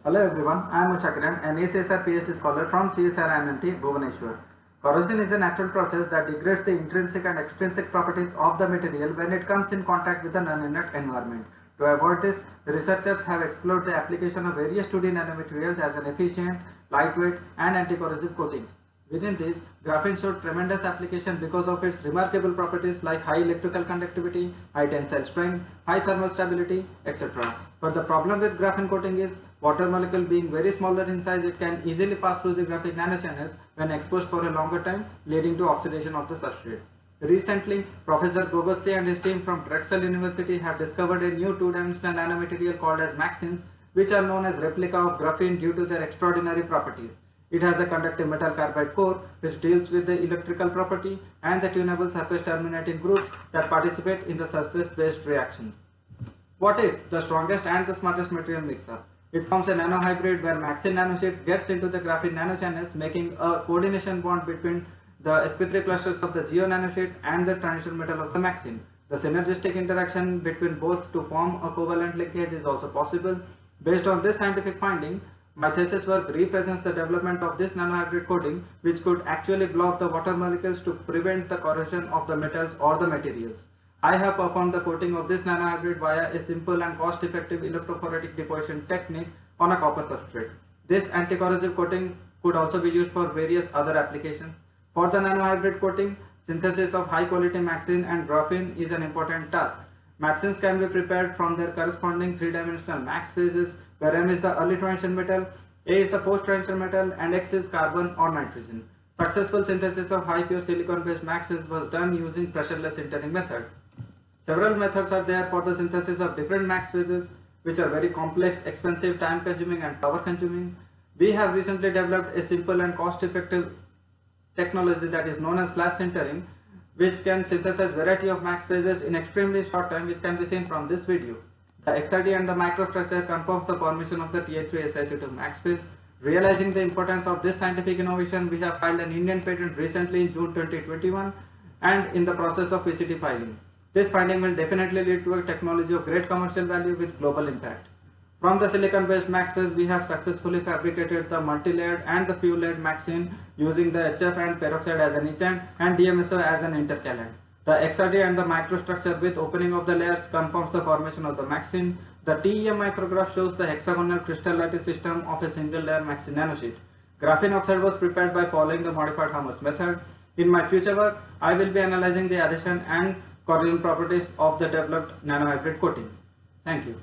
Hello everyone, I am Mushakiran, an ACSR PhD scholar from CSR IMT Bhubaneswar. Corrosion is a natural process that degrades the intrinsic and extrinsic properties of the material when it comes in contact with the non-inert environment. To avoid this, the researchers have explored the application of various 2D nanomaterials as an efficient, lightweight and anti-corrosive coatings. Within this, graphene showed tremendous application because of its remarkable properties like high electrical conductivity, high tensile strength, high thermal stability, etc. But the problem with graphene coating is water molecule being very smaller in size, it can easily pass through the graphic nanochannels when exposed for a longer time, leading to oxidation of the substrate. Recently, Professor Gogotse and his team from Drexel University have discovered a new two-dimensional nanomaterial called as MaxSins, which are known as replica of graphene due to their extraordinary properties. It has a conductive metal carbide core which deals with the electrical property and the tunable surface terminating groups that participate in the surface-based reactions. What if the strongest and the smartest material mix up? It forms a nanohybrid where MaxSin nanosheets gets into the graphene nanochannels, making a coordination bond between the sp3 clusters of the geo nanosheet and the transition metal of the MaxSin. The synergistic interaction between both to form a covalent linkage is also possible. Based on this scientific finding, my thesis work represents the development of this nanohybrid coating which could actually block the water molecules to prevent the corrosion of the metals or the materials. I have performed the coating of this nanohybrid via a simple and cost-effective electrophoretic deposition technique on a copper substrate. This anti-corrosive coating could also be used for various other applications. For the nanohybrid coating, synthesis of high-quality MaxSin and graphene is an important task. MaxSins can be prepared from their corresponding three-dimensional max phases, where M is the early transition metal, A is the post-transition metal, and X is carbon or nitrogen. Successful synthesis of high-pure silicon-based max phase was done using pressureless sintering method. Several methods are there for the synthesis of different max phases, which are very complex, expensive, time-consuming, and power-consuming. We have recently developed a simple and cost-effective technology that is known as flash sintering, which can synthesize variety of max phases in extremely short time, which can be seen from this video. The XRD and the microstructure confirms the formation of the TH3SiC2 max phase. Realizing the importance of this scientific innovation, we have filed an Indian patent recently in June 2021 and in the process of PCT filing. This finding will definitely lead to a technology of great commercial value with global impact. From the silicon-based max phase, we have successfully fabricated the multi-layered and the few-layered MaxSin using the HF and peroxide as an etchant and DMSO as an intercalant. The XRD and the microstructure with opening of the layers confirms the formation of the MaxSin. The TEM micrograph shows the hexagonal crystal lattice system of a single layer MaxSin nanosheet. Graphene oxide was prepared by following the modified Hammers method. In my future work, I will be analyzing the adhesion and corrosion properties of the developed nanohybrid coating. Thank you.